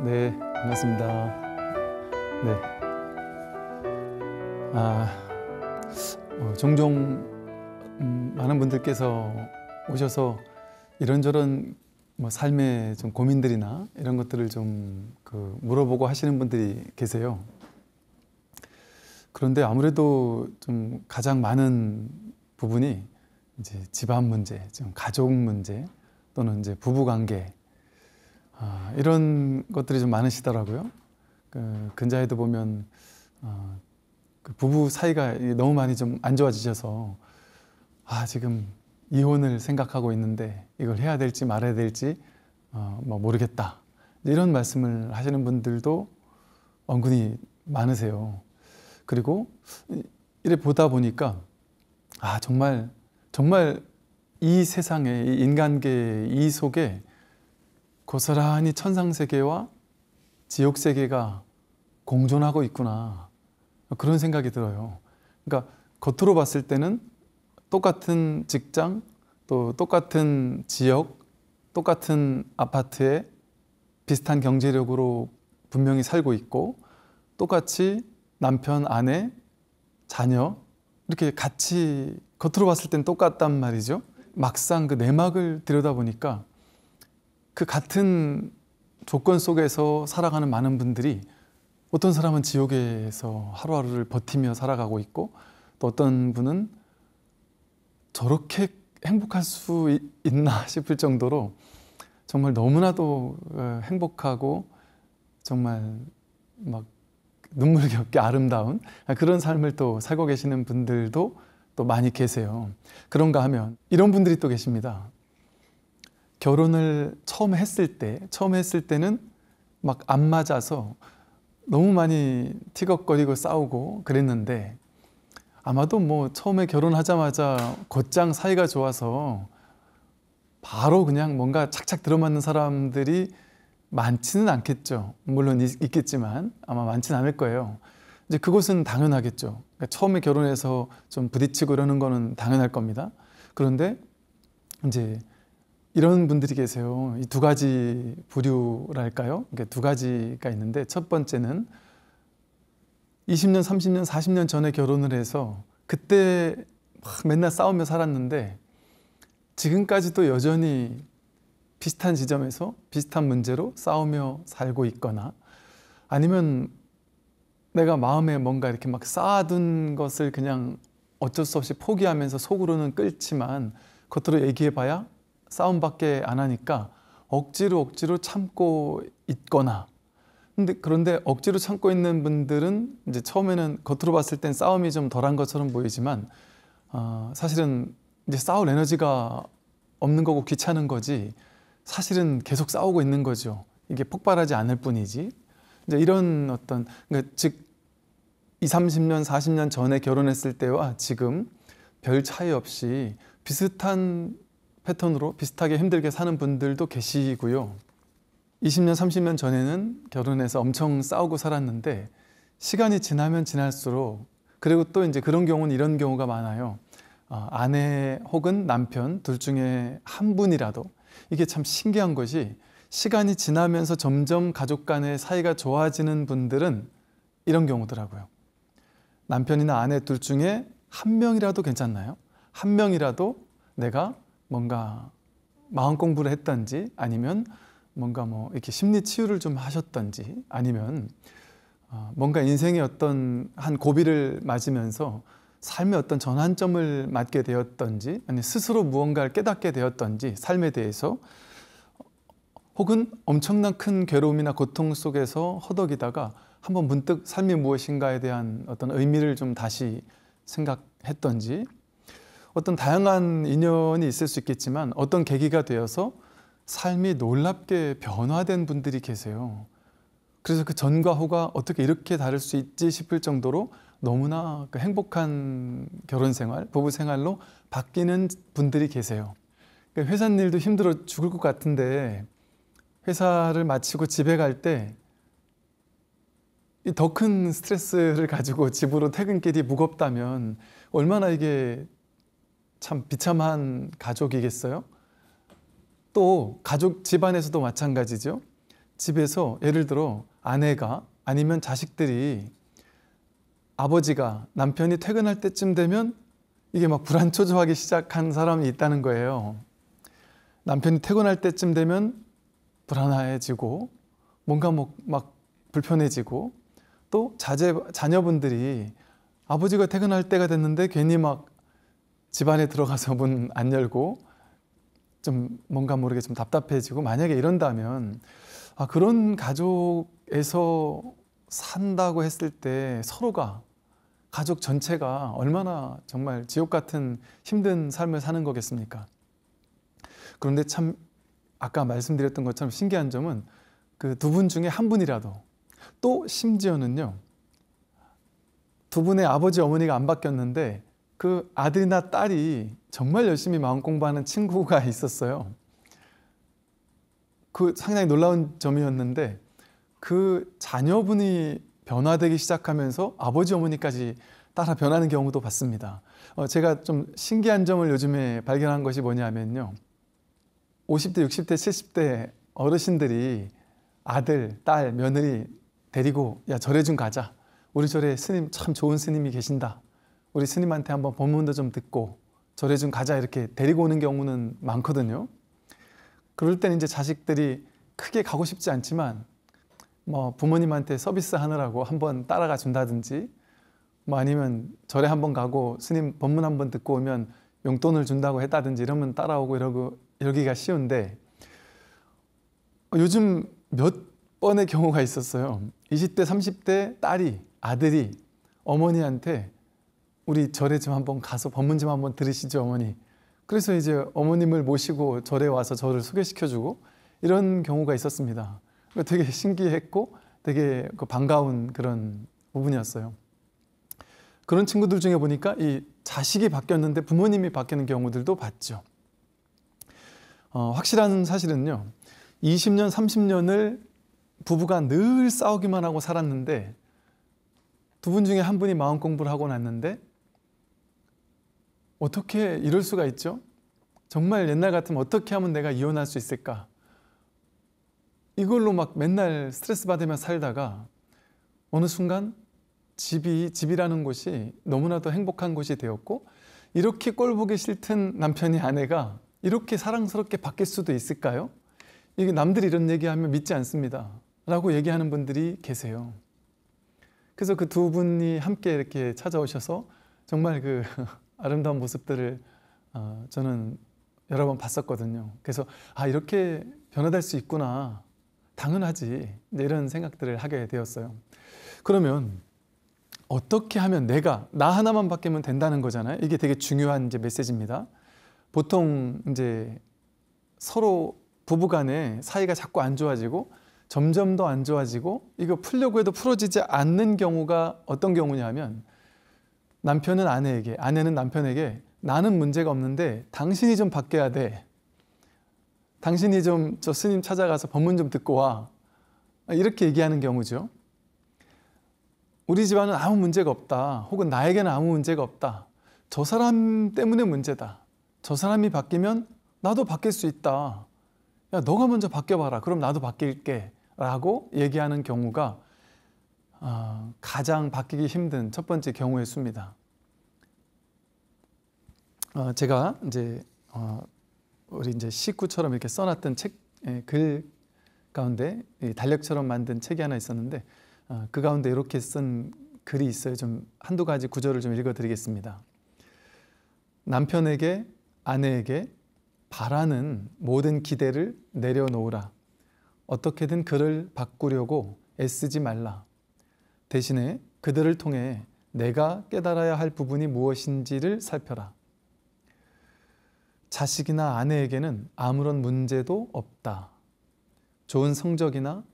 네, 반갑습니다. 네. 종종 많은 분들께서 오셔서 이런저런 삶의 좀 고민들이나 이런 것들을 좀 물어보고 하시는 분들이 계세요. 그런데 아무래도 좀 가장 많은 부분이 이제 집안 문제, 좀 가족 문제 또는 이제 부부 관계 이런 것들이 좀 많으시더라고요. 근자에도 보면 그 부부 사이가 너무 많이 좀 안 좋아지셔서 지금 이혼을 생각하고 있는데 이걸 해야 될지 말아야 될지 모르겠다, 이런 말씀을 하시는 분들도 은근히 많으세요. 그리고 이래 보다 보니까 정말 이 세상에, 이 인간계 이 속에 고스란히 천상세계와 지옥세계가 공존하고 있구나, 그런 생각이 들어요. 그러니까 겉으로 봤을 때는 똑같은 직장, 또 똑같은 지역, 똑같은 아파트에 비슷한 경제력으로 분명히 살고 있고, 똑같이 남편, 아내, 자녀 이렇게 같이 겉으로 봤을 땐 똑같단 말이죠. 막상 그 내막을 들여다보니까 그 같은 조건 속에서 살아가는 많은 분들이, 어떤 사람은 지옥에서 하루하루를 버티며 살아가고 있고, 또 어떤 분은 저렇게 행복할 수 있나 싶을 정도로 정말 너무나도 행복하고 정말 막 눈물겹게 아름다운 그런 삶을 또 살고 계시는 분들도 또 많이 계세요. 그런가 하면 이런 분들이 또 계십니다. 결혼을 처음 했을 때는 막 안 맞아서 너무 많이 티격거리고 싸우고 그랬는데, 아마도 처음에 결혼하자마자 곧장 사이가 좋아서 바로 그냥 뭔가 착착 들어맞는 사람들이 많지는 않겠죠. 물론 있겠지만 아마 많지는 않을 거예요. 이제 그것은 당연하겠죠. 그러니까 처음에 결혼해서 좀 부딪히고 이러는 거는 당연할 겁니다. 그런데 이제 이런 분들이 계세요. 이 두 가지 부류랄까요? 그러니까 두 가지가 있는데, 첫 번째는 20년, 30년, 40년 전에 결혼을 해서 그때 맨날 싸우며 살았는데 지금까지도 여전히 비슷한 지점에서 비슷한 문제로 싸우며 살고 있거나, 아니면 내가 마음에 뭔가 이렇게 막 쌓아둔 것을 그냥 어쩔 수 없이 포기하면서 속으로는 끓지만 겉으로 얘기해봐야 싸움밖에 안 하니까 억지로 참고 있거나, 그런데 억지로 참고 있는 분들은 이제 처음에는 겉으로 봤을 땐 싸움이 좀 덜한 것처럼 보이지만 사실은 이제 싸울 에너지가 없는 거고 귀찮은 거지, 사실은 계속 싸우고 있는 거죠. 이게 폭발하지 않을 뿐이지. 이제 이런 그러니까 즉 20, 30년, 40년 전에 결혼했을 때와 지금 별 차이 없이 비슷한 패턴으로 비슷하게 힘들게 사는 분들도 계시고요. 20년, 30년 전에는 결혼해서 엄청 싸우고 살았는데 시간이 지나면 지날수록, 그리고 또 이제 그런 경우는 이런 경우가 많아요. 아내 혹은 남편 둘 중에 한 분이라도, 이게 참 신기한 것이 시간이 지나면서 점점 가족 간의 사이가 좋아지는 분들은 이런 경우더라고요. 남편이나 아내 둘 중에 한 명이라도 괜찮나요? 한 명이라도 내가 뭔가 마음 공부를 했던지, 아니면 뭔가 이렇게 심리 치유를 좀 하셨던지, 아니면 뭔가 인생의 어떤 한 고비를 맞으면서 삶의 어떤 전환점을 맞게 되었던지, 아니 스스로 무언가를 깨닫게 되었던지 삶에 대해서, 혹은 엄청난 큰 괴로움이나 고통 속에서 허덕이다가 한번 문득 삶이 무엇인가에 대한 어떤 의미를 좀 다시 생각했던지, 어떤 다양한 인연이 있을 수 있겠지만 어떤 계기가 되어서 삶이 놀랍게 변화된 분들이 계세요. 그래서 그 전과 후가 어떻게 이렇게 다를 수 있지 싶을 정도로 너무나 행복한 결혼 생활, 부부 생활로 바뀌는 분들이 계세요. 회사 일도 힘들어 죽을 것 같은데 회사를 마치고 집에 갈 때 더 큰 스트레스를 가지고 집으로 퇴근길이 무겁다면 얼마나 이게 참 비참한 가족이겠어요? 또 가족 집안에서도 마찬가지죠. 집에서 예를 들어 아내가 아니면 자식들이 아버지가 남편이 퇴근할 때쯤 되면 이게 막 불안초조하기 시작한 사람이 있다는 거예요. 남편이 퇴근할 때쯤 되면 불안해지고 뭔가 막 불편해지고 또 자녀분들이 아버지가 퇴근할 때가 됐는데 괜히 막 집안에 들어가서 문 안 열고 좀 뭔가 모르게 좀 답답해지고 만약에 이런다면 그런 가족에서 산다고 했을 때 서로가 가족 전체가 얼마나 정말 지옥 같은 힘든 삶을 사는 거겠습니까? 그런데 참 아까 말씀드렸던 것처럼 신기한 점은 그 두 분 중에 한 분이라도 또 심지어는요 두 분의 아버지 어머니가 안 바뀌었는데 그 아들이나 딸이 정말 열심히 마음 공부하는 친구가 있었어요. 그 상당히 놀라운 점이었는데 그 자녀분이 변화되기 시작하면서 아버지 어머니까지 따라 변하는 경우도 봤습니다. 제가 좀 신기한 점을 요즘에 발견한 것이 뭐냐면요 50대, 60대, 70대 어르신들이 아들, 딸, 며느리 데리고 야 절에 좀 가자. 우리 절에 스님 참 좋은 스님이 계신다. 우리 스님한테 한번 법문도 좀 듣고 절에 좀 가자 이렇게 데리고 오는 경우는 많거든요. 그럴 때는 이제 자식들이 크게 가고 싶지 않지만 뭐 부모님한테 서비스 하느라고 한번 따라가 준다든지 뭐 아니면 절에 한번 가고 스님 법문 한번 듣고 오면 용돈을 준다고 했다든지 이러면 따라오고 이러기가 쉬운데 요즘 몇 번의 경우가 있었어요. 20대, 30대 아들이 어머니한테 우리 절에 좀 한번 가서 법문 좀 한번 들으시죠 어머니. 그래서 이제 어머님을 모시고 절에 와서 저를 소개시켜주고 이런 경우가 있었습니다. 되게 신기했고 되게 반가운 그런 부분이었어요. 그런 친구들 중에 보니까 이 자식이 바뀌었는데 부모님이 바뀌는 경우들도 봤죠. 확실한 사실은요 20년, 30년을 부부가 늘 싸우기만 하고 살았는데 두 분 중에 한 분이 마음 공부를 하고 났는데 어떻게 이럴 수가 있죠? 정말 옛날 같으면 어떻게 하면 내가 이혼할 수 있을까? 이걸로 막 맨날 스트레스 받으며 살다가 어느 순간 집이라는 곳이 너무나도 행복한 곳이 되었고 이렇게 꼴 보기 싫던 남편이 아내가 이렇게 사랑스럽게 바뀔 수도 있을까요? 이게 남들이 이런 얘기하면 믿지 않습니다. 라고 얘기하는 분들이 계세요. 그래서 그 두 분이 함께 이렇게 찾아오셔서 정말 그 아름다운 모습들을 저는 여러 번 봤었거든요. 그래서 이렇게 변화될 수 있구나. 당연하지. 이런 생각들을 하게 되었어요. 그러면 어떻게 하면 나 하나만 바뀌면 된다는 거잖아요. 이게 되게 중요한 이제 메시지입니다. 보통 이제 서로 부부간에 사이가 자꾸 안 좋아지고 점점 더 안 좋아지고 이거 풀려고 해도 풀어지지 않는 경우가 어떤 경우냐면 남편은 아내에게, 아내는 남편에게 나는 문제가 없는데 당신이 좀 바뀌어야 돼. 당신이 좀 저 스님 찾아가서 법문 좀 듣고 와. 이렇게 얘기하는 경우죠. 우리 집안은 아무 문제가 없다. 혹은 나에게는 아무 문제가 없다. 저 사람 때문에 문제다. 저 사람이 바뀌면 나도 바뀔 수 있다. 야, 너가 먼저 바뀌어봐라. 그럼 나도 바뀔게. 라고 얘기하는 경우가 가장 바뀌기 힘든 첫 번째 경우의 수입니다. 제가 이제 우리 이제 식구처럼 이렇게 써놨던 글 가운데 달력처럼 만든 책이 하나 있었는데 그 가운데 이렇게 쓴 글이 있어요. 좀 한두 가지 구절을 좀 읽어드리겠습니다. 남편에게 아내에게 바라는 모든 기대를 내려놓으라. 어떻게든 그를 바꾸려고 애쓰지 말라. 대신에 그들을 통해 내가 깨달아야 할 부분이 무엇인지를 살펴라. 자식이나 아내에게는 아무런 문제도 없다. 좋은 성적이나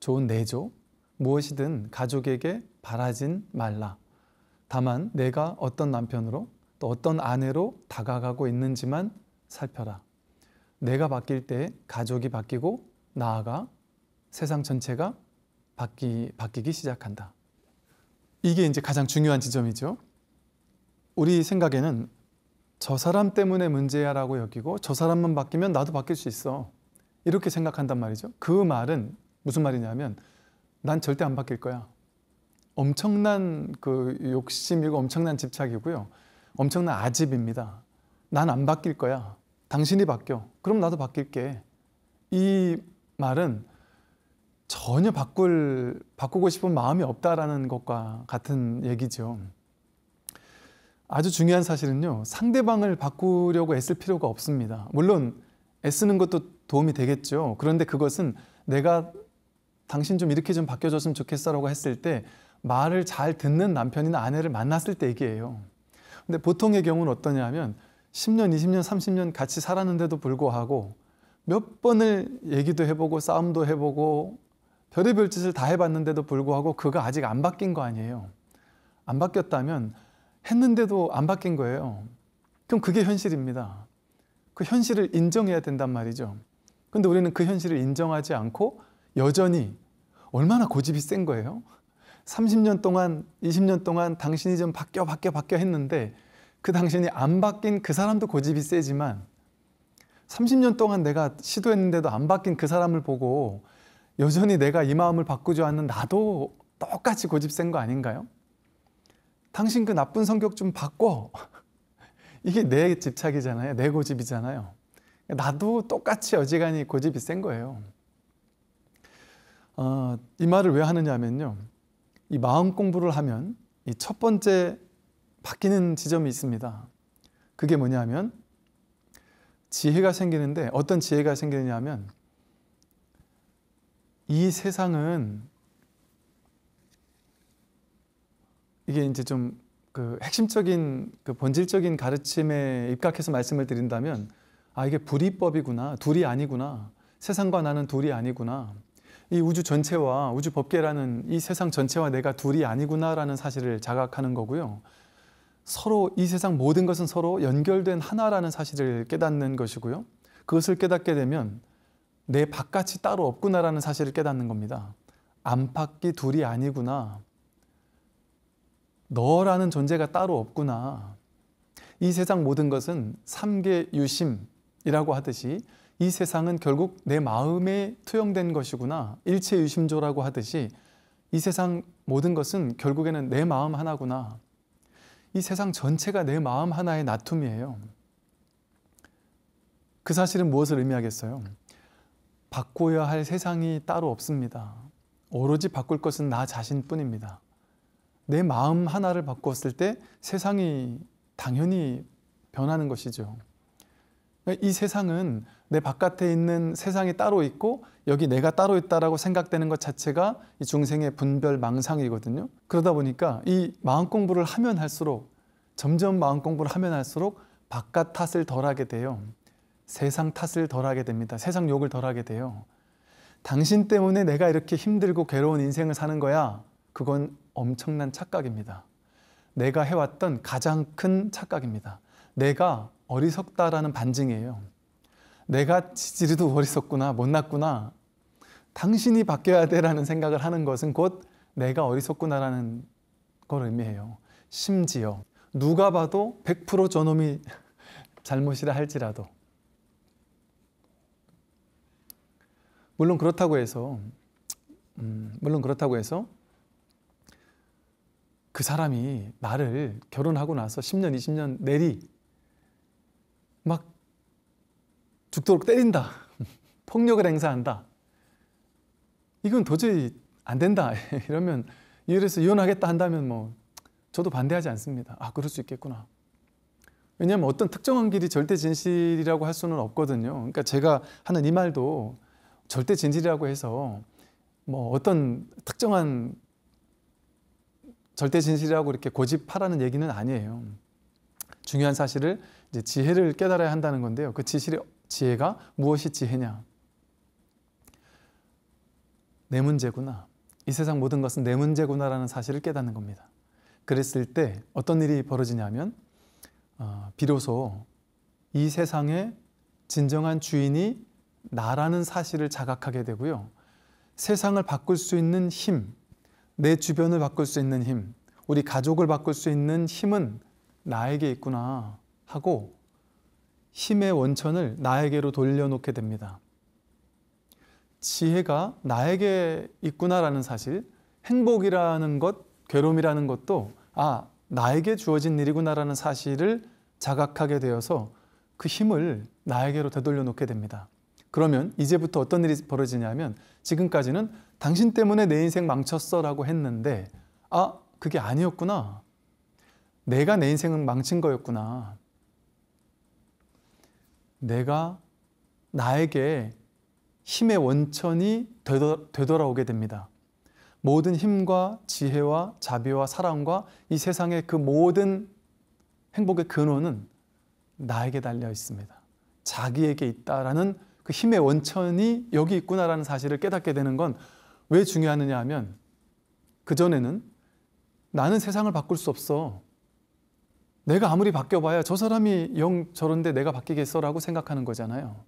좋은 내조, 무엇이든 가족에게 바라진 말라. 다만 내가 어떤 남편으로 또 어떤 아내로 다가가고 있는지만 살펴라. 내가 바뀔 때 가족이 바뀌고 나아가 세상 전체가 바뀌기 시작한다. 이게 이제 가장 중요한 지점이죠. 우리 생각에는 저 사람 때문에 문제야라고 여기고 저 사람만 바뀌면 나도 바뀔 수 있어. 이렇게 생각한단 말이죠. 그 말은 무슨 말이냐면 난 절대 안 바뀔 거야. 엄청난 그 욕심이고 엄청난 집착이고요. 엄청난 아집입니다. 난 안 바뀔 거야. 당신이 바뀌어. 그럼 나도 바뀔게. 이 말은 전혀 바꾸고 싶은 마음이 없다라는 것과 같은 얘기죠. 아주 중요한 사실은요, 상대방을 바꾸려고 애쓸 필요가 없습니다. 물론 애쓰는 것도 도움이 되겠죠. 그런데 그것은 내가 당신 좀 이렇게 좀 바뀌어줬으면 좋겠어라고 했을 때 말을 잘 듣는 남편이나 아내를 만났을 때 얘기해요. 근데 보통의 경우는 어떠냐 하면 10년, 20년, 30년 같이 살았는데도 불구하고 몇 번을 얘기도 해보고 싸움도 해보고 별의별 짓을 다 해봤는데도 불구하고 그가 아직 안 바뀐 거 아니에요. 안 바뀌었다면 했는데도 안 바뀐 거예요. 그럼 그게 현실입니다. 그 현실을 인정해야 된단 말이죠. 근데 우리는 그 현실을 인정하지 않고 여전히 얼마나 고집이 센 거예요. 30년 동안, 20년 동안 당신이 좀 바뀌어 했는데 그 당신이 안 바뀐 그 사람도 고집이 세지만 30년 동안 내가 시도했는데도 안 바뀐 그 사람을 보고 여전히 내가 이 마음을 바꾸지 않는 나도 똑같이 고집 센 거 아닌가요? 당신 그 나쁜 성격 좀 바꿔. 이게 내 집착이잖아요. 내 고집이잖아요. 나도 똑같이 어지간히 고집이 센 거예요. 이 말을 왜 하느냐면요. 이 마음 공부를 하면 이 첫 번째 바뀌는 지점이 있습니다. 그게 뭐냐면 지혜가 생기는데 어떤 지혜가 생기느냐면 이 세상은 이게 이제 좀 그 핵심적인 그 본질적인 가르침에 입각해서 말씀을 드린다면 이게 불이법이구나, 둘이 아니구나, 세상과 나는 둘이 아니구나, 이 우주 전체와 우주 법계라는 이 세상 전체와 내가 둘이 아니구나라는 사실을 자각하는 거고요. 서로 이 세상 모든 것은 서로 연결된 하나라는 사실을 깨닫는 것이고요. 그것을 깨닫게 되면 내 바깥이 따로 없구나라는 사실을 깨닫는 겁니다. 안팎이 둘이 아니구나. 너라는 존재가 따로 없구나. 이 세상 모든 것은 삼계유심이라고 하듯이 이 세상은 결국 내 마음에 투영된 것이구나. 일체유심조라고 하듯이 이 세상 모든 것은 결국에는 내 마음 하나구나. 이 세상 전체가 내 마음 하나의 나툼이에요. 그 사실은 무엇을 의미하겠어요? 바꿔야 할 세상이 따로 없습니다. 오로지 바꿀 것은 나 자신뿐입니다. 내 마음 하나를 바꿨을 때 세상이 당연히 변하는 것이죠. 이 세상은 내 바깥에 있는 세상이 따로 있고 여기 내가 따로 있다라고 생각되는 것 자체가 이 중생의 분별 망상이거든요. 그러다 보니까 이 마음 공부를 하면 할수록 점점 마음 공부를 하면 할수록 바깥 탓을 덜하게 돼요. 세상 탓을 덜하게 됩니다. 세상 욕을 덜하게 돼요. 당신 때문에 내가 이렇게 힘들고 괴로운 인생을 사는 거야. 그건 엄청난 착각입니다. 내가 해왔던 가장 큰 착각입니다. 내가 어리석다라는 반증이에요. 내가 지지리도 어리석구나, 못났구나. 당신이 바뀌어야 돼라는 생각을 하는 것은 곧 내가 어리석구나라는 걸 의미해요. 심지어 누가 봐도 100% 저놈이 잘못이라 할지라도 물론 그렇다고 해서 그 사람이 나를 결혼하고 나서 10년, 20년 내리 막 죽도록 때린다. 폭력을 행사한다. 이건 도저히 안 된다. 이러면 이래서 이혼하겠다 한다면 뭐 저도 반대하지 않습니다. 그럴 수 있겠구나. 왜냐하면 어떤 특정한 길이 절대 진실이라고 할 수는 없거든요. 그러니까 제가 하는 이 말도 절대 진실이라고 해서 뭐 어떤 특정한 절대 진실이라고 이렇게 고집하라는 얘기는 아니에요. 중요한 사실을 이제 지혜를 깨달아야 한다는 건데요. 그 지혜가 무엇이 지혜냐? 내 문제구나. 이 세상 모든 것은 내 문제구나라는 사실을 깨닫는 겁니다. 그랬을 때 어떤 일이 벌어지냐면 비로소 이 세상의 진정한 주인이 나라는 사실을 자각하게 되고요. 세상을 바꿀 수 있는 힘, 내 주변을 바꿀 수 있는 힘, 우리 가족을 바꿀 수 있는 힘은 나에게 있구나 하고 힘의 원천을 나에게로 돌려놓게 됩니다. 지혜가 나에게 있구나라는 사실, 행복이라는 것, 괴로움이라는 것도 나에게 주어진 일이구나라는 사실을 자각하게 되어서 그 힘을 나에게로 되돌려 놓게 됩니다. 그러면 이제부터 어떤 일이 벌어지냐면, 지금까지는 당신 때문에 내 인생 망쳤어 라고 했는데 그게 아니었구나. 내가 내 인생을 망친 거였구나. 내가 나에게 힘의 원천이 되돌아오게 됩니다. 모든 힘과 지혜와 자비와 사랑과 이 세상의 그 모든 행복의 근원은 나에게 달려 있습니다. 자기에게 있다라는 그 힘의 원천이 여기 있구나라는 사실을 깨닫게 되는 건 왜 중요하느냐 하면, 그전에는 나는 세상을 바꿀 수 없어. 내가 아무리 바뀌어봐야 저 사람이 영 저런데 내가 바뀌겠어라고 생각하는 거잖아요.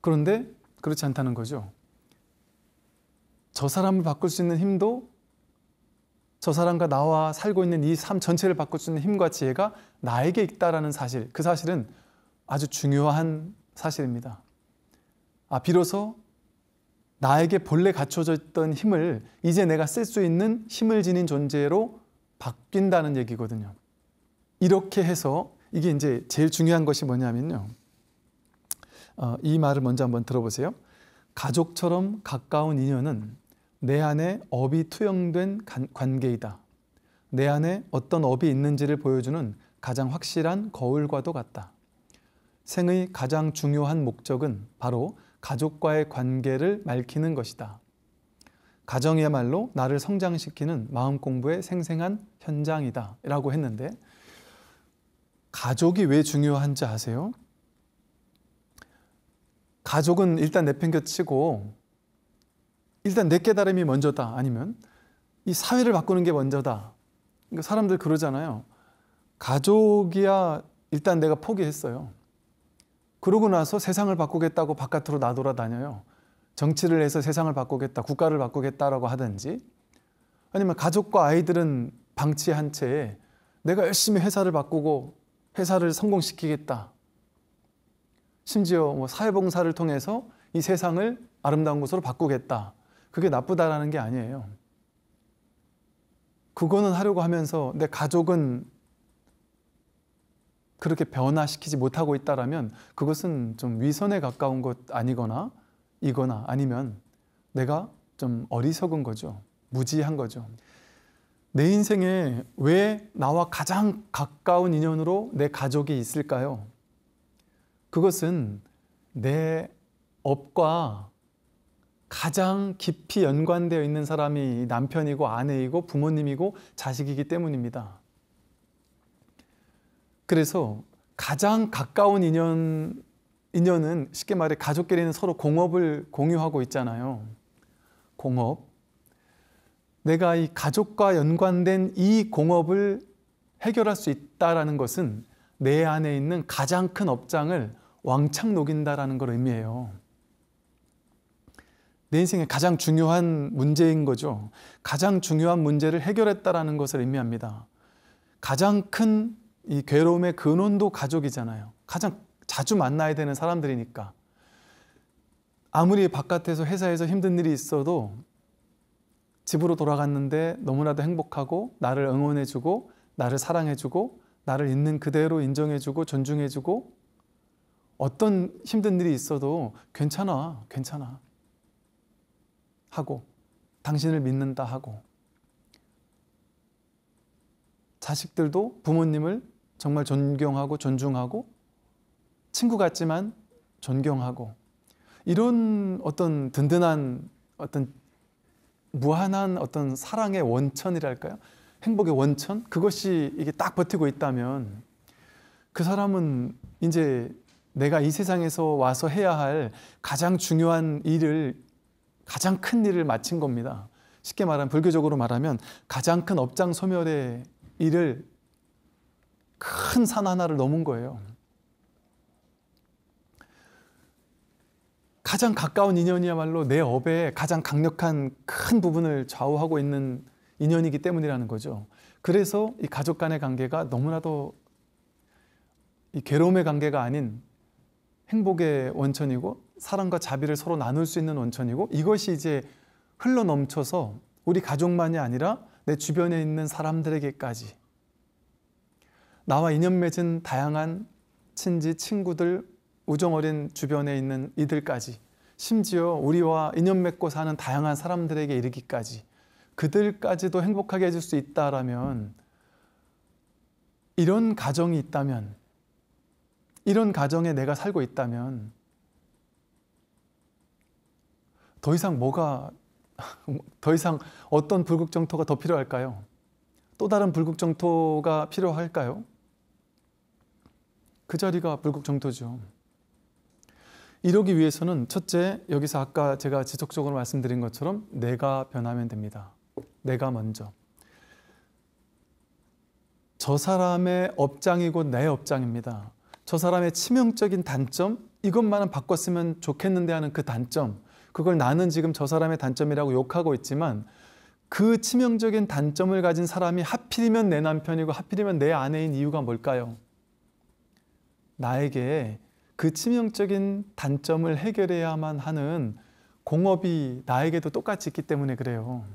그런데 그렇지 않다는 거죠. 저 사람을 바꿀 수 있는 힘도, 저 사람과 나와 살고 있는 이 삶 전체를 바꿀 수 있는 힘과 지혜가 나에게 있다라는 사실, 그 사실은 아주 중요한 사실입니다. 비로소 나에게 본래 갖춰져 있던 힘을 이제 내가 쓸 수 있는 힘을 지닌 존재로 바뀐다는 얘기거든요. 이렇게 해서 이게 이제 제일 중요한 것이 뭐냐면요. 이 말을 먼저 한번 들어보세요. 가족처럼 가까운 인연은 내 안에 업이 투영된 관계이다. 내 안에 어떤 업이 있는지를 보여주는 가장 확실한 거울과도 같다. 생의 가장 중요한 목적은 바로 가족과의 관계를 맑히는 것이다. 가정이야말로 나를 성장시키는 마음 공부의 생생한 현장이다 라고 했는데, 가족이 왜 중요한지 아세요? 가족은 일단 내팽겨치고 일단 내 깨달음이 먼저다, 아니면 이 사회를 바꾸는 게 먼저다. 그러니까 사람들 그러잖아요. 가족이야 일단 내가 포기했어요. 그러고 나서 세상을 바꾸겠다고 바깥으로 나돌아다녀요. 정치를 해서 세상을 바꾸겠다, 국가를 바꾸겠다라고 하든지, 아니면 가족과 아이들은 방치한 채 내가 열심히 회사를 바꾸고 회사를 성공시키겠다. 심지어 사회봉사를 통해서 이 세상을 아름다운 곳으로 바꾸겠다. 그게 나쁘다라는 게 아니에요. 그거는 하려고 하면서 내 가족은 그렇게 변화시키지 못하고 있다라면 그것은 좀 위선에 가까운 것 아니거나 이거나, 아니면 내가 좀 어리석은 거죠. 무지한 거죠. 내 인생에 왜 나와 가장 가까운 인연으로 내 가족이 있을까요? 그것은 내 업과 가장 깊이 연관되어 있는 사람이 남편이고 아내이고 부모님이고 자식이기 때문입니다. 그래서 가장 가까운 인연은 쉽게 말해 가족끼리는 서로 공업을 공유하고 있잖아요. 공업. 내가 이 가족과 연관된 이 공업을 해결할 수 있다는 것은 내 안에 있는 가장 큰 업장을 왕창 녹인다는 걸 의미해요. 내 인생의 가장 중요한 문제인 거죠. 가장 중요한 문제를 해결했다는 것을 의미합니다. 가장 큰 이 괴로움의 근원도 가족이잖아요. 가장 자주 만나야 되는 사람들이니까. 아무리 바깥에서 회사에서 힘든 일이 있어도 집으로 돌아갔는데 너무나도 행복하고 나를 응원해주고 나를 사랑해주고 나를 있는 그대로 인정해주고 존중해주고, 어떤 힘든 일이 있어도 괜찮아 하고, 당신을 믿는다 하고, 자식들도 부모님을 정말 존경하고 존중하고 친구 같지만 존경하고, 이런 어떤 든든한 어떤 무한한 어떤 사랑의 원천이랄까요? 행복의 원천? 그것이 이게 딱 버티고 있다면 그 사람은 이제 내가 이 세상에서 와서 해야 할 가장 중요한 일을, 가장 큰 일을 마친 겁니다. 쉽게 말하면, 불교적으로 말하면 가장 큰 업장 소멸의 일을, 큰 산 하나를 넘은 거예요. 가장 가까운 인연이야말로 내 업의 가장 강력한 큰 부분을 좌우하고 있는 인연이기 때문이라는 거죠. 그래서 이 가족 간의 관계가 너무나도 이 괴로움의 관계가 아닌 행복의 원천이고 사랑과 자비를 서로 나눌 수 있는 원천이고 이것이 이제 흘러 넘쳐서 우리 가족만이 아니라 내 주변에 있는 사람들에게까지 나와 인연 맺은 다양한 친지, 친구들, 우정어린 주변에 있는 이들까지 심지어 우리와 인연 맺고 사는 다양한 사람들에게 이르기까지 그들까지도 행복하게 해줄 수 있다라면 이런 가정이 있다면 이런 가정에 내가 살고 있다면 더 이상 어떤 불국정토가 더 필요할까요? 또 다른 불국정토가 필요할까요? 그 자리가 불국정토죠. 이러기 위해서는 첫째, 여기서 아까 제가 지속적으로 말씀드린 것처럼 내가 변하면 됩니다. 내가 먼저. 저 사람의 업장이고 내 업장입니다. 저 사람의 치명적인 단점, 이것만은 바꿨으면 좋겠는데 하는 그 단점, 그걸 나는 지금 저 사람의 단점이라고 욕하고 있지만 그 치명적인 단점을 가진 사람이 하필이면 내 남편이고 하필이면 내 아내인 이유가 뭘까요? 나에게 그 치명적인 단점을 해결해야만 하는 공업이 나에게도 똑같이 있기 때문에 그래요.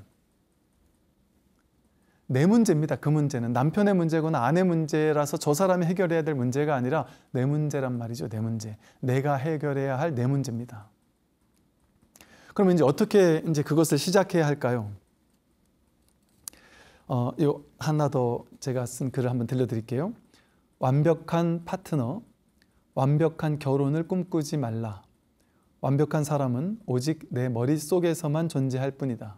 내 문제입니다. 그 문제는 남편의 문제거나 아내 문제라서 저 사람이 해결해야 될 문제가 아니라 내 문제란 말이죠. 내 문제. 내가 해결해야 할 내 문제입니다. 그러면 이제 어떻게 이제 그것을 시작해야 할까요? 하나 더 제가 쓴 글을 한번 들려드릴게요. 완벽한 파트너, 완벽한 결혼을 꿈꾸지 말라. 완벽한 사람은 오직 내 머릿속에서만 존재할 뿐이다.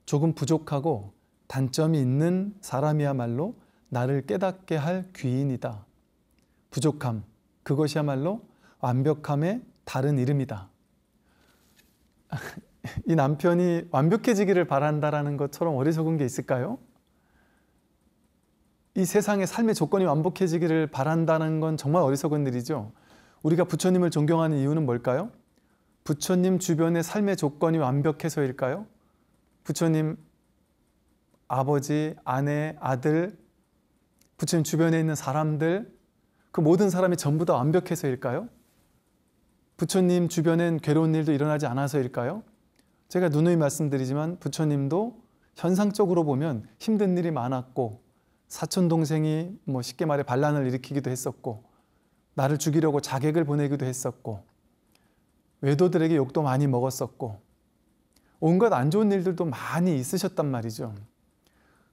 조금 부족하고 단점이 있는 사람이야말로 나를 깨닫게 할 귀인이다. 부족함, 그것이야말로 완벽함의 다른 이름이다. 이 남편이 완벽해지기를 바란다라는 것처럼 어리석은 게 있을까요? 이 세상의 삶의 조건이 완벽해지기를 바란다는 건 정말 어리석은 일이죠. 우리가 부처님을 존경하는 이유는 뭘까요? 부처님 주변의 삶의 조건이 완벽해서일까요? 부처님 아버지, 아내, 아들, 부처님 주변에 있는 사람들, 그 모든 사람이 전부 다 완벽해서일까요? 부처님 주변엔 괴로운 일도 일어나지 않아서일까요? 제가 누누이 말씀드리지만 부처님도 현상적으로 보면 힘든 일이 많았고 사촌 동생이 쉽게 말해 반란을 일으키기도 했었고 나를 죽이려고 자객을 보내기도 했었고 외도들에게 욕도 많이 먹었었고 온갖 안 좋은 일들도 많이 있으셨단 말이죠.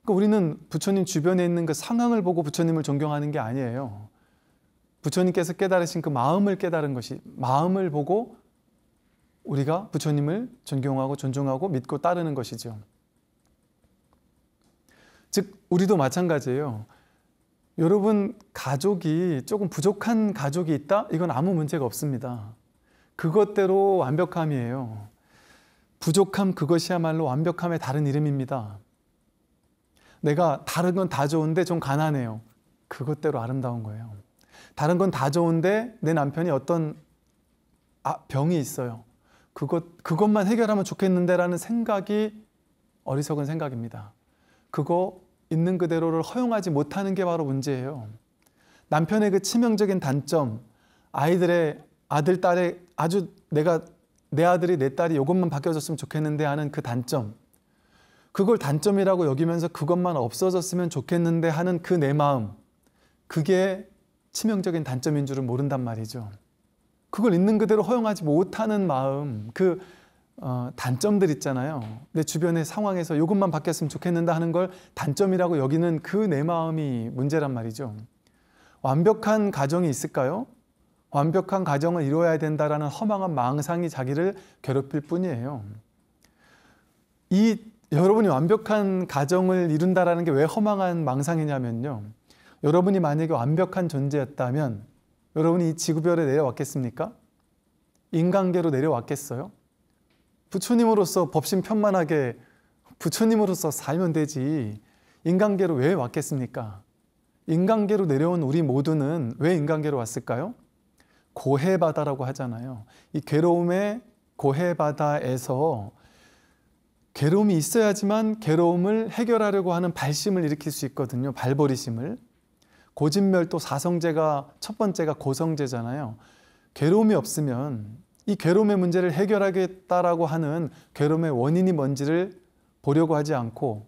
그러니까 우리는 부처님 주변에 있는 그 상황을 보고 부처님을 존경하는 게 아니에요. 부처님께서 깨달으신 그 마음을 깨달은 것이, 마음을 보고 우리가 부처님을 존경하고 존중하고 믿고 따르는 것이죠. 즉 우리도 마찬가지예요. 여러분 가족이 조금 부족한 가족이 있다? 이건 아무 문제가 없습니다. 그것대로 완벽함이에요. 부족함, 그것이야말로 완벽함의 다른 이름입니다. 내가 다른 건 다 좋은데 좀 가난해요. 그것대로 아름다운 거예요. 다른 건 다 좋은데 내 남편이 어떤 병이 있어요. 그것만 해결하면 좋겠는데 라는 생각이 어리석은 생각입니다. 그거 있는 그대로를 허용하지 못하는 게 바로 문제예요. 남편의 그 치명적인 단점, 아이들의 아들, 딸의 아주 내 아들이 내 딸이 이것만 바뀌어졌으면 좋겠는데 하는 그 단점, 그걸 단점이라고 여기면서 그것만 없어졌으면 좋겠는데 하는 그 내 마음, 그게 치명적인 단점인 줄은 모른단 말이죠. 그걸 있는 그대로 허용하지 못하는 마음, 그 단점들 있잖아요. 내 주변의 상황에서 이것만 바뀌었으면 좋겠는다 하는 걸 단점이라고 여기는 그 내 마음이 문제란 말이죠. 완벽한 가정이 있을까요? 완벽한 가정을 이루어야 된다라는 허망한 망상이 자기를 괴롭힐 뿐이에요. 여러분이 완벽한 가정을 이룬다라는 게 왜 허망한 망상이냐면요. 여러분이 만약에 완벽한 존재였다면 여러분이 이 지구별에 내려왔겠습니까? 인간계로 내려왔겠어요? 부처님으로서 법신편만하게 부처님으로서 살면 되지 인간계로 왜 왔겠습니까? 인간계로 내려온 우리 모두는 왜 인간계로 왔을까요? 고해바다라고 하잖아요. 이 괴로움의 고해바다에서 괴로움이 있어야지만 괴로움을 해결하려고 하는 발심을 일으킬 수 있거든요. 발버리심을. 고진멸도 사성제가 첫 번째가 고성제잖아요. 괴로움이 없으면 이 괴로움의 문제를 해결하겠다라고 하는 괴로움의 원인이 뭔지를 보려고 하지 않고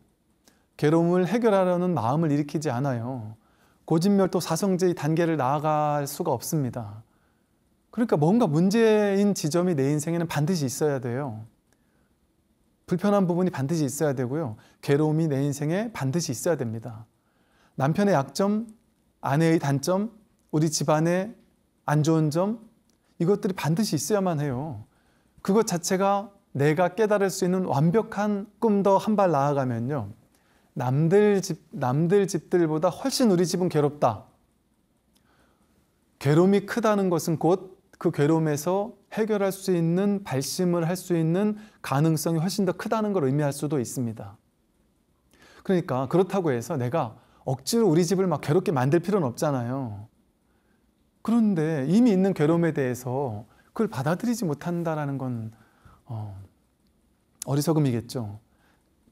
괴로움을 해결하려는 마음을 일으키지 않아요. 고진멸도 사성제의 단계를 나아갈 수가 없습니다. 그러니까 뭔가 문제인 지점이 내 인생에는 반드시 있어야 돼요. 불편한 부분이 반드시 있어야 되고요. 괴로움이 내 인생에 반드시 있어야 됩니다. 남편의 약점, 아내의 단점, 우리 집안의 안 좋은 점, 이것들이 반드시 있어야만 해요. 그것 자체가 내가 깨달을 수 있는 완벽한 꿈 더 한 발 나아가면요. 남들 집들보다 훨씬 우리 집은 괴롭다. 괴로움이 크다는 것은 곧 그 괴로움에서 해결할 수 있는 발심을 할 수 있는 가능성이 훨씬 더 크다는 걸 의미할 수도 있습니다. 그러니까 그렇다고 해서 내가 억지로 우리 집을 막 괴롭게 만들 필요는 없잖아요. 그런데 이미 있는 괴로움에 대해서 그걸 받아들이지 못한다는 건 어리석음이겠죠.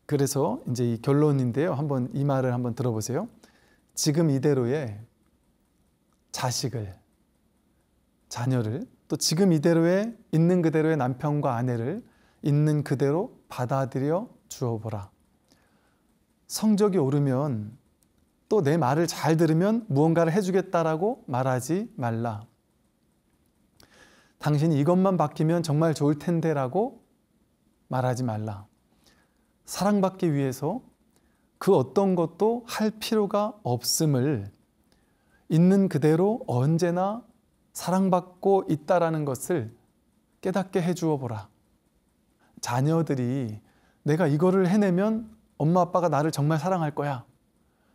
그래서 이제 이 결론인데요. 한번 이 말을 한번 들어보세요. 지금 이대로의 자식을, 자녀를, 또 지금 이대로의 있는 그대로의 남편과 아내를 있는 그대로 받아들여 주어보라. 성적이 오르면 또 내 말을 잘 들으면 무언가를 해주겠다라고 말하지 말라. 당신이 이것만 바뀌면 정말 좋을 텐데라고 말하지 말라. 사랑받기 위해서 그 어떤 것도 할 필요가 없음을 있는 그대로 언제나 사랑받고 있다라는 것을 깨닫게 해주어 보라. 자녀들이 내가 이거를 해내면 엄마 아빠가 나를 정말 사랑할 거야.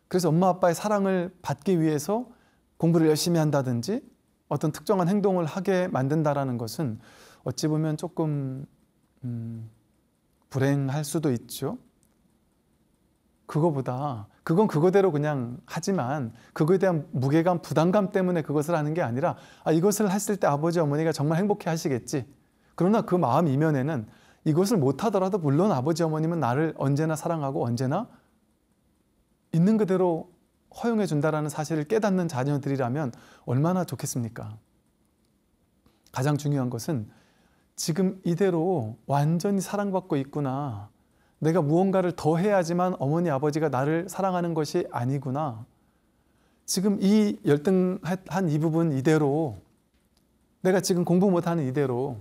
그래서 엄마 아빠의 사랑을 받기 위해서 공부를 열심히 한다든지 어떤 특정한 행동을 하게 만든다라는 것은 어찌 보면 조금 불행할 수도 있죠. 그거보다 그건 그거대로 그냥 하지만 그거에 대한 무게감, 부담감 때문에 그것을 하는 게 아니라 이것을 했을 때 아버지 어머니가 정말 행복해 하시겠지. 그러나 그 마음 이면에는 이것을 못하더라도 물론 아버지 어머님은 나를 언제나 사랑하고 언제나 있는 그대로 허용해 준다라는 사실을 깨닫는 자녀들이라면 얼마나 좋겠습니까? 가장 중요한 것은 지금 이대로 완전히 사랑받고 있구나. 내가 무언가를 더 해야지만 어머니 아버지가 나를 사랑하는 것이 아니구나. 지금 이 열등한 이 부분 이대로 내가 지금 공부 못하는 이대로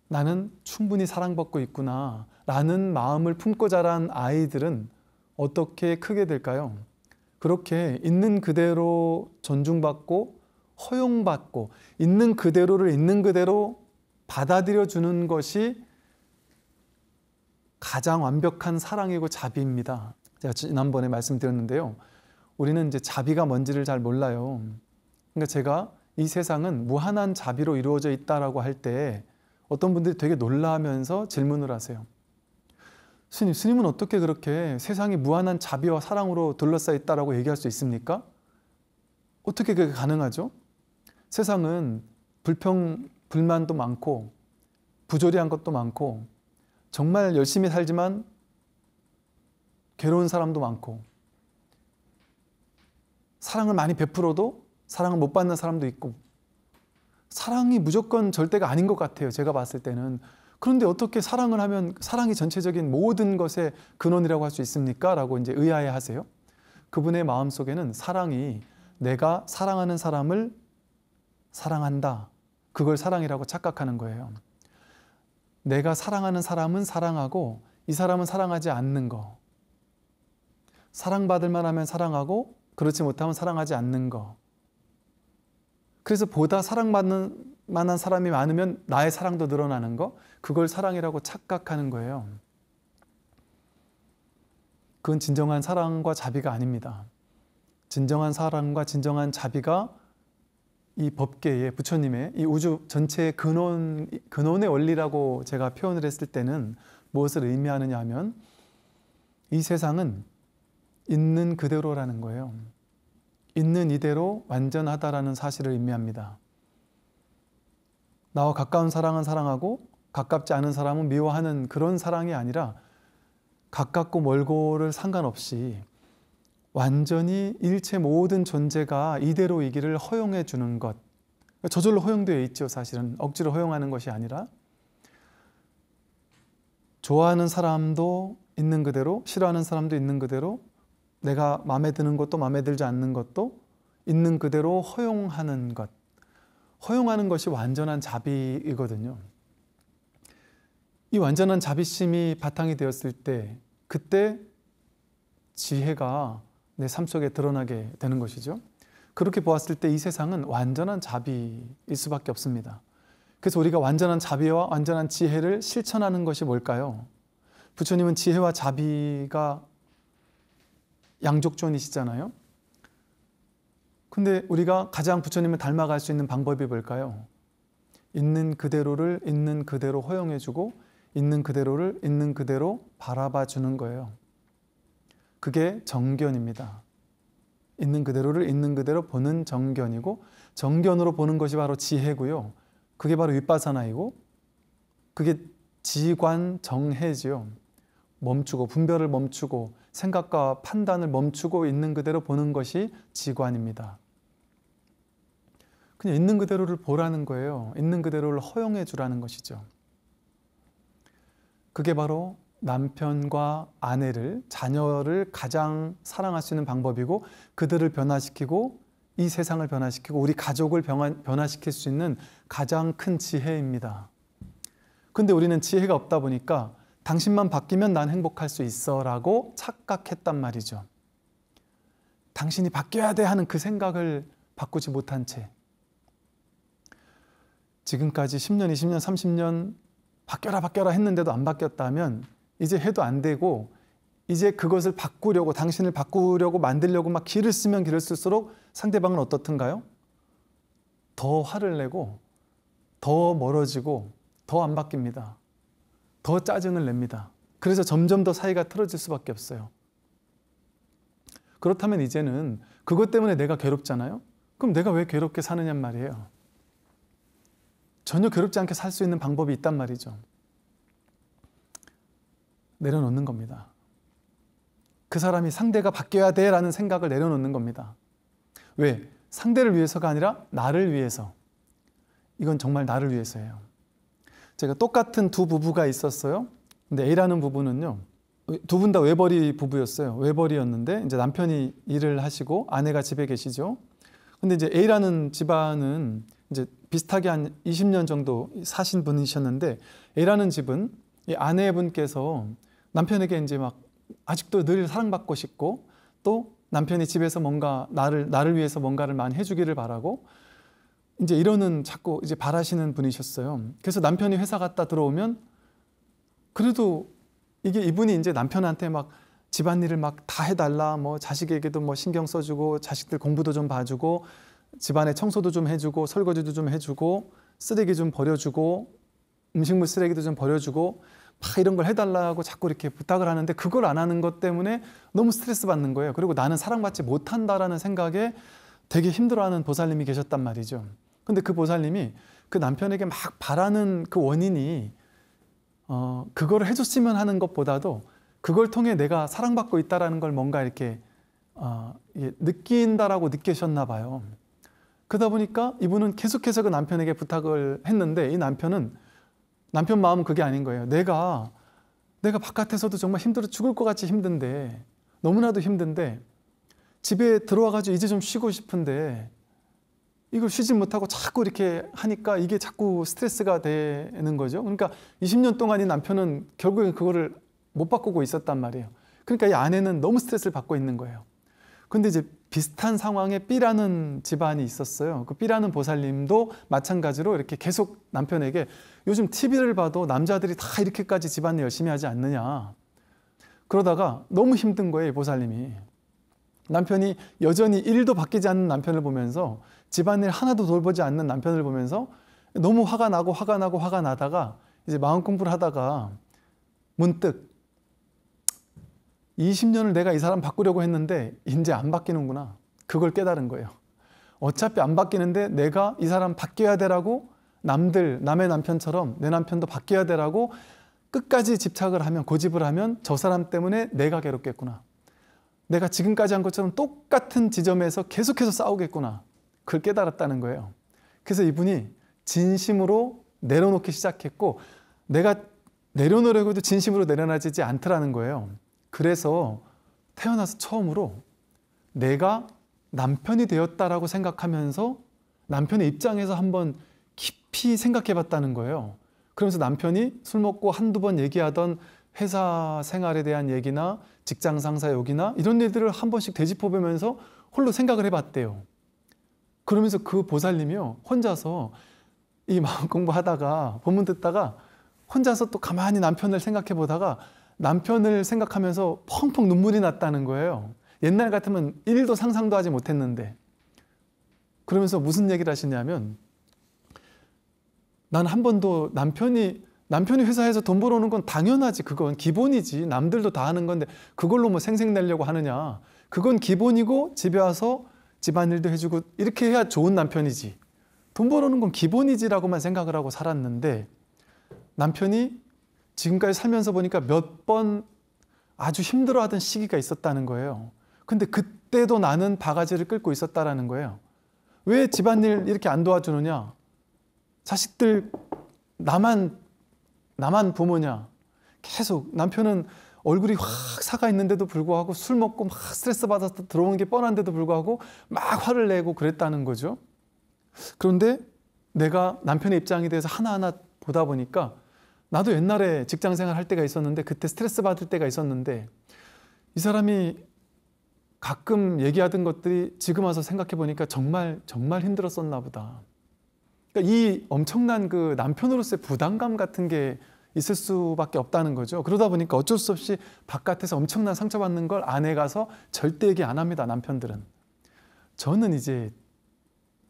나는 충분히 사랑받고 있구나 라는 마음을 품고 자란 아이들은 어떻게 크게 될까요? 그렇게 있는 그대로 존중받고 허용받고 있는 그대로를 있는 그대로 받아들여 주는 것이 가장 완벽한 사랑이고 자비입니다. 제가 지난번에 말씀드렸는데요. 우리는 이제 자비가 뭔지를 잘 몰라요. 그러니까 제가 이 세상은 무한한 자비로 이루어져 있다라고 할 때 어떤 분들이 되게 놀라면서 질문을 하세요. 스님은 어떻게 그렇게 세상이 무한한 자비와 사랑으로 둘러싸여 있다라고 얘기할 수 있습니까? 어떻게 그게 가능하죠? 세상은 불만도 많고 부조리한 것도 많고 정말 열심히 살지만 괴로운 사람도 많고 사랑을 많이 베풀어도 사랑을 못 받는 사람도 있고 사랑이 무조건 절대가 아닌 것 같아요. 제가 봤을 때는. 그런데 어떻게 사랑을 하면 사랑이 전체적인 모든 것의 근원이라고 할 수 있습니까? 라고 이제 의아해 하세요. 그분의 마음속에는 사랑이 내가 사랑하는 사람을 사랑한다. 그걸 사랑이라고 착각하는 거예요. 내가 사랑하는 사람은 사랑하고 이 사람은 사랑하지 않는 거. 사랑받을 만하면 사랑하고 그렇지 못하면 사랑하지 않는 거. 그래서 보다 사랑받는 만한 사람이 많으면 나의 사랑도 늘어나는 거. 그걸 사랑이라고 착각하는 거예요. 그건 진정한 사랑과 자비가 아닙니다. 진정한 사랑과 진정한 자비가 이 법계의 부처님의 이 우주 전체의 근원의 원리라고 제가 표현을 했을 때는 무엇을 의미하느냐 하면 이 세상은 있는 그대로라는 거예요. 있는 이대로 완전하다라는 사실을 의미합니다. 나와 가까운 사람은 사랑하고 가깝지 않은 사람은 미워하는 그런 사랑이 아니라 가깝고 멀고를 상관없이 완전히 일체 모든 존재가 이대로이기를 허용해 주는 것. 저절로 허용되어 있죠. 사실은 억지로 허용하는 것이 아니라 좋아하는 사람도 있는 그대로, 싫어하는 사람도 있는 그대로, 내가 마음에 드는 것도 마음에 들지 않는 것도 있는 그대로 허용하는 것. 허용하는 것이 완전한 자비이거든요. 이 완전한 자비심이 바탕이 되었을 때 그때 지혜가 내 삶 속에 드러나게 되는 것이죠. 그렇게 보았을 때 이 세상은 완전한 자비일 수밖에 없습니다. 그래서 우리가 완전한 자비와 완전한 지혜를 실천하는 것이 뭘까요? 부처님은 지혜와 자비가 양족존이시잖아요. 근데 우리가 가장 부처님을 닮아갈 수 있는 방법이 뭘까요? 있는 그대로를 있는 그대로 허용해주고 있는 그대로를 있는 그대로 바라봐 주는 거예요. 그게 정견입니다. 있는 그대로를 있는 그대로 보는 정견이고, 정견으로 보는 것이 바로 지혜고요. 그게 바로 윗바사나이고, 그게 지관정해지요. 멈추고 분별을 멈추고 생각과 판단을 멈추고 있는 그대로 보는 것이 지관입니다. 그냥 있는 그대로를 보라는 거예요. 있는 그대로를 허용해 주라는 것이죠. 그게 바로 남편과 아내를, 자녀를 가장 사랑할 수 있는 방법이고, 그들을 변화시키고 이 세상을 변화시키고 우리 가족을 변화시킬 수 있는 가장 큰 지혜입니다. 근데 우리는 지혜가 없다 보니까 당신만 바뀌면 난 행복할 수 있어 라고 착각했단 말이죠. 당신이 바뀌어야 돼 하는 그 생각을 바꾸지 못한 채 지금까지 10년, 20년, 30년 바뀌어라 했는데도 안 바뀌었다면 이제 해도 안 되고, 이제 그것을 바꾸려고, 당신을 바꾸려고 만들려고 막 기를 쓰면 기를 쓸수록 상대방은 어떻든가요? 더 화를 내고 더 멀어지고 더 안 바뀝니다. 더 짜증을 냅니다. 그래서 점점 더 사이가 틀어질 수밖에 없어요. 그렇다면 이제는 그것 때문에 내가 괴롭잖아요? 그럼 내가 왜 괴롭게 사느냔 말이에요. 전혀 괴롭지 않게 살 수 있는 방법이 있단 말이죠. 내려놓는 겁니다. 그 사람이 상대가 바뀌어야 돼 라는 생각을 내려놓는 겁니다. 왜? 상대를 위해서가 아니라 나를 위해서. 이건 정말 나를 위해서예요. 제가 똑같은 두 부부가 있었어요. 근데 A라는 부부는요, 두 분 다 외벌이 부부였어요. 외벌이였는데 이제 남편이 일을 하시고 아내가 집에 계시죠. 근데 이제 A라는 집안은 이제 비슷하게 한 20년 정도 사신 분이셨는데, A라는 집은 이 아내분께서 남편에게 이제 막 아직도 늘 사랑받고 싶고, 또 남편이 집에서 뭔가 나를 위해서 뭔가를 많이 해주기를 바라고, 이제 이러는 자꾸 이제 바라시는 분이셨어요. 그래서 남편이 회사 갔다 들어오면 그래도 이분이 이제 남편한테 막 집안일을 막 다 해달라, 뭐 자식에게도 뭐 신경 써주고 자식들 공부도 좀 봐주고 집안에 청소도 좀 해주고 설거지도 좀 해주고 쓰레기 좀 버려주고 음식물 쓰레기도 좀 버려주고 막 이런 걸 해달라고 자꾸 이렇게 부탁을 하는데, 그걸 안 하는 것 때문에 너무 스트레스 받는 거예요. 그리고 나는 사랑받지 못한다라는 생각에 되게 힘들어하는 보살님이 계셨단 말이죠. 근데 그 보살님이 그 남편에게 막 바라는 그 원인이 그거를 해줬으면 하는 것보다도 그걸 통해 내가 사랑받고 있다라는 걸 뭔가 이렇게 느낀다라고 느끼셨나 봐요. 그러다 보니까 이분은 계속해서 그 남편에게 부탁을 했는데, 이 남편 마음은 그게 아닌 거예요. 내가 바깥에서도 정말 힘들어 죽을 것 같이 힘든데, 너무나도 힘든데 집에 들어와가지고 이제 좀 쉬고 싶은데 이걸 쉬지 못하고 자꾸 이렇게 하니까 이게 자꾸 스트레스가 되는 거죠. 그러니까 20년 동안 이 남편은 결국엔 그거를 못 바꾸고 있었단 말이에요. 그러니까 이 아내는 너무 스트레스를 받고 있는 거예요. 근데 이제 비슷한 상황에 B라는 집안이 있었어요. 그 B라는 보살님도 마찬가지로 이렇게 계속 남편에게 요즘 TV를 봐도 남자들이 다 이렇게까지 집안일 열심히 하지 않느냐. 그러다가 너무 힘든 거예요, 이 보살님이. 남편이 여전히 일도 바뀌지 않는 남편을 보면서, 집안일 하나도 돌보지 않는 남편을 보면서 너무 화가 나다가 이제 마음 공부를 하다가 문득 20년을 내가 이 사람 바꾸려고 했는데 이제 안 바뀌는구나. 그걸 깨달은 거예요. 어차피 안 바뀌는데 내가 이 사람 바뀌어야 되라고, 남의 남편처럼 내 남편도 바뀌어야 되라고 끝까지 집착을 하면, 고집을 하면 저 사람 때문에 내가 괴롭겠구나. 내가 지금까지 한 것처럼 똑같은 지점에서 계속해서 싸우겠구나. 그걸 깨달았다는 거예요. 그래서 이분이 진심으로 내려놓기 시작했고 내가 내려놓으려고 해도 진심으로 내려놔지지 않더라는 거예요. 그래서 태어나서 처음으로 내가 남편이 되었다라고 생각하면서 남편의 입장에서 한번 깊이 생각해 봤다는 거예요. 그러면서 남편이 술 먹고 한두 번 얘기하던 회사 생활에 대한 얘기나 직장 상사 욕이나 이런 일들을 한 번씩 되짚어보면서 홀로 생각을 해봤대요. 그러면서 그 보살님이요, 혼자서 이 마음 공부하다가 본문 듣다가 혼자서 또 가만히 남편을 생각해 보다가 남편을 생각하면서 펑펑 눈물이 났다는 거예요. 옛날 같으면 1도 상상도 하지 못했는데. 그러면서 무슨 얘기를 하시냐면, 난 한 번도 남편이 회사에서 돈 벌어오는 건 당연하지, 그건 기본이지, 남들도 다 하는 건데 그걸로 뭐 생색내려고 하느냐, 그건 기본이고 집에 와서 집안일도 해주고 이렇게 해야 좋은 남편이지, 돈 벌어오는 건 기본이지라고만 생각을 하고 살았는데, 남편이 지금까지 살면서 보니까 몇 번 아주 힘들어하던 시기가 있었다는 거예요. 근데 그때도 나는 바가지를 끌고 있었다라는 거예요. 왜 집안일 이렇게 안 도와주느냐, 자식들 나만 부모냐, 계속 남편은 얼굴이 확 사가 있는데도 불구하고 술 먹고 막 스트레스 받아서 들어오는 게 뻔한데도 불구하고 막 화를 내고 그랬다는 거죠. 그런데 내가 남편의 입장에 대해서 하나하나 보다 보니까 나도 옛날에 직장 생활 할 때가 있었는데 그때 스트레스 받을 때가 있었는데 이 사람이 가끔 얘기하던 것들이 지금 와서 생각해 보니까 정말 힘들었었나 보다. 그러니까 이 엄청난 그 남편으로서의 부담감 같은 게 있을 수밖에 없다는 거죠. 그러다 보니까 어쩔 수 없이 바깥에서 엄청난 상처받는 걸 안에 가서 절대 얘기 안 합니다, 남편들은. 저는 이제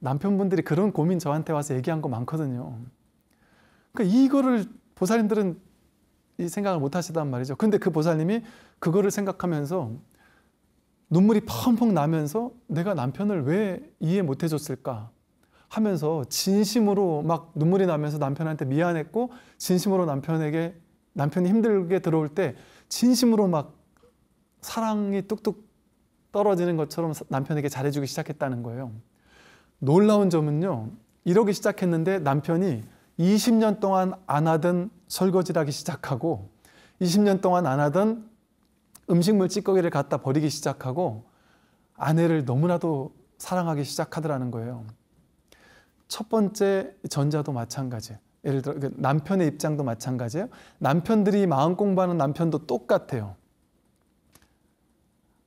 남편분들이 그런 고민 저한테 와서 얘기한 거 많거든요. 그러니까 이거를 보살님들은 이 생각을 못 하시단 말이죠. 근데 그 보살님이 그거를 생각하면서 눈물이 펑펑 나면서 내가 남편을 왜 이해 못 해줬을까 하면서 진심으로 막 눈물이 나면서 남편한테 미안했고, 진심으로 남편이 힘들게 들어올 때 진심으로 막 사랑이 뚝뚝 떨어지는 것처럼 남편에게 잘해주기 시작했다는 거예요. 놀라운 점은요, 이러기 시작했는데 남편이 20년 동안 안 하던 설거지를 하기 시작하고 20년 동안 안 하던 음식물 찌꺼기를 갖다 버리기 시작하고 아내를 너무나도 사랑하기 시작하더라는 거예요. 첫 번째 전자도 마찬가지예요. 예를 들어 남편의 입장도 마찬가지예요. 남편들이 마음 공부하는 남편도 똑같아요.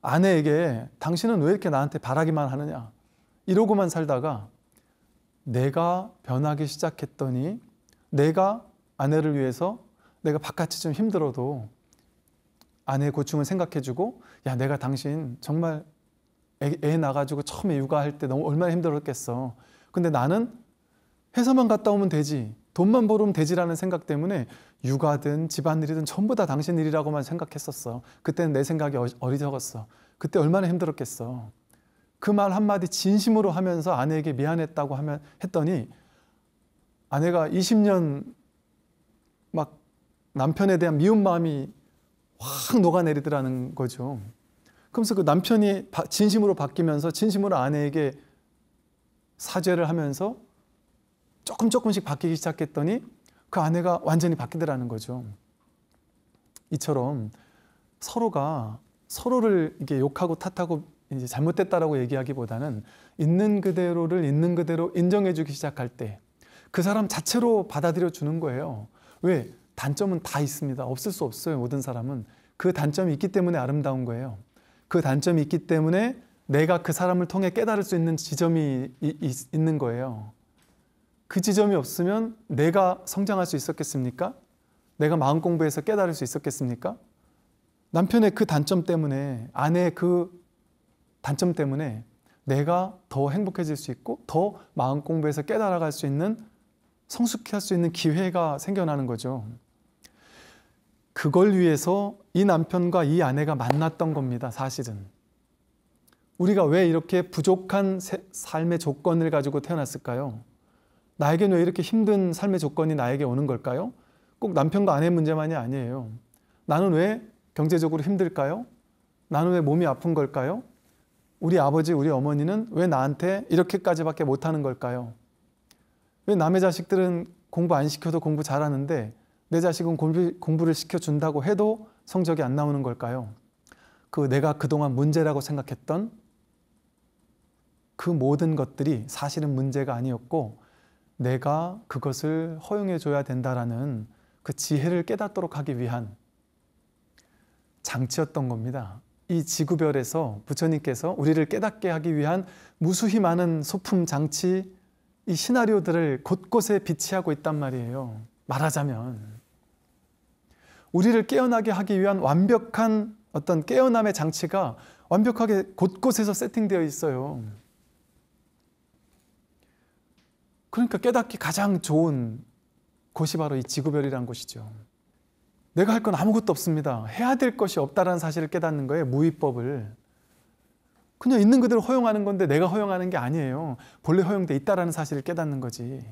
아내에게 당신은 왜 이렇게 나한테 바라기만 하느냐 이러고만 살다가 내가 변하기 시작했더니 내가 아내를 위해서 내가 바깥이 좀 힘들어도 아내의 고충을 생각해주고, 야, 내가 당신 정말 애 낳아가지고 처음에 육아할 때 너무 얼마나 힘들었겠어. 근데 나는 회사만 갔다 오면 되지, 돈만 벌으면 되지라는 생각 때문에 육아든 집안일이든 전부 다 당신 일이라고만 생각했었어. 그때는 내 생각이 어리석었어. 그때 얼마나 힘들었겠어. 그 말 한마디 진심으로 하면서 아내에게 미안했다고 했더니 아내가 20년 막 남편에 대한 미운 마음이 확 녹아내리더라는 거죠. 그러면서 그 남편이 진심으로 바뀌면서 진심으로 아내에게 사죄를 하면서 조금씩 바뀌기 시작했더니 그 아내가 완전히 바뀌더라는 거죠. 이처럼 서로가 서로를 이게 욕하고 탓하고 이제 잘못됐다라고 얘기하기보다는 있는 그대로를 있는 그대로 인정해주기 시작할 때 그 사람 자체로 받아들여 주는 거예요. 왜? 단점은 다 있습니다. 없을 수 없어요. 모든 사람은. 그 단점이 있기 때문에 아름다운 거예요. 그 단점이 있기 때문에 내가 그 사람을 통해 깨달을 수 있는 지점이 있는 거예요. 그 지점이 없으면 내가 성장할 수 있었겠습니까? 내가 마음 공부해서 깨달을 수 있었겠습니까? 남편의 그 단점 때문에, 아내의 그 단점 때문에 내가 더 행복해질 수 있고 더 마음 공부해서 깨달아갈 수 있는, 성숙할 수 있는 기회가 생겨나는 거죠. 그걸 위해서 이 남편과 이 아내가 만났던 겁니다. 사실은. 우리가 왜 이렇게 부족한 삶의 조건을 가지고 태어났을까요? 나에게는 왜 이렇게 힘든 삶의 조건이 나에게 오는 걸까요? 꼭 남편과 아내 문제만이 아니에요. 나는 왜 경제적으로 힘들까요? 나는 왜 몸이 아픈 걸까요? 우리 아버지, 우리 어머니는 왜 나한테 이렇게까지밖에 못하는 걸까요? 왜 남의 자식들은 공부 안 시켜도 공부 잘하는데 내 자식은 공부를 시켜준다고 해도 성적이 안 나오는 걸까요? 내가 그동안 문제라고 생각했던 그 모든 것들이 사실은 문제가 아니었고 내가 그것을 허용해 줘야 된다라는 그 지혜를 깨닫도록 하기 위한 장치였던 겁니다. 이 지구별에서 부처님께서 우리를 깨닫게 하기 위한 무수히 많은 소품 장치, 이 시나리오들을 곳곳에 비치하고 있단 말이에요. 말하자면 우리를 깨어나게 하기 위한 완벽한 어떤 깨어남의 장치가 완벽하게 곳곳에서 세팅되어 있어요. 그러니까 깨닫기 가장 좋은 곳이 바로 이 지구별이라는 곳이죠. 내가 할 건 아무것도 없습니다. 해야 될 것이 없다는 사실을 깨닫는 거예요. 무위법을. 그냥 있는 그대로 허용하는 건데 내가 허용하는 게 아니에요. 본래 허용돼 있다는 사실을 깨닫는 거지.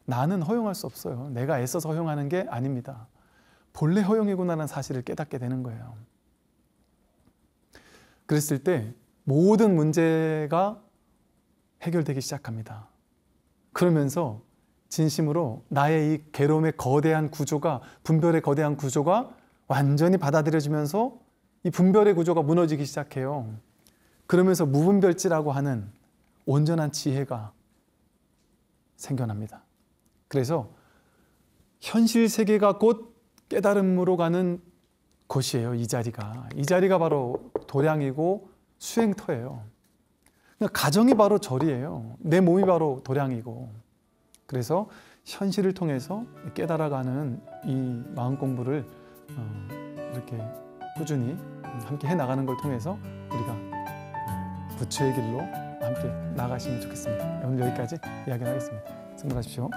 나는 허용할 수 없어요. 내가 애써서 허용하는 게 아닙니다. 본래 허용이구나라는 사실을 깨닫게 되는 거예요. 그랬을 때 모든 문제가 해결되기 시작합니다. 그러면서 진심으로 나의 이 괴로움의 거대한 구조가, 분별의 거대한 구조가 완전히 받아들여지면서 이 분별의 구조가 무너지기 시작해요. 그러면서 무분별지라고 하는 온전한 지혜가 생겨납니다. 그래서 현실 세계가 곧 깨달음으로 가는 곳이에요. 이 자리가 바로 도량이고 수행터예요. 가정이 바로 절이에요. 내 몸이 바로 도량이고. 그래서 현실을 통해서 깨달아가는 이 마음 공부를 이렇게 꾸준히 함께 해나가는 걸 통해서 우리가 부처의 길로 함께 나가시면 좋겠습니다. 오늘 여기까지 이야기를 하겠습니다. 승복하십시오.